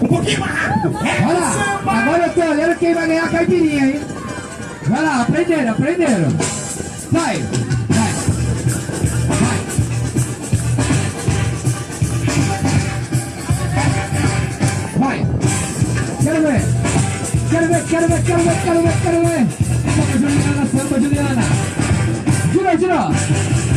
Um pouquinho mais rápido. Olha lá, agora eu tô olhando quem vai ganhar a caipirinha, hein? Vai lá, aprenderam, aprenderam. Vai, vai, vai. Vai. Quero ver. Quero ver, quero ver, quero ver, quero ver, quero ver. Samba, Juliana, samba, Juliana. Gira, gira.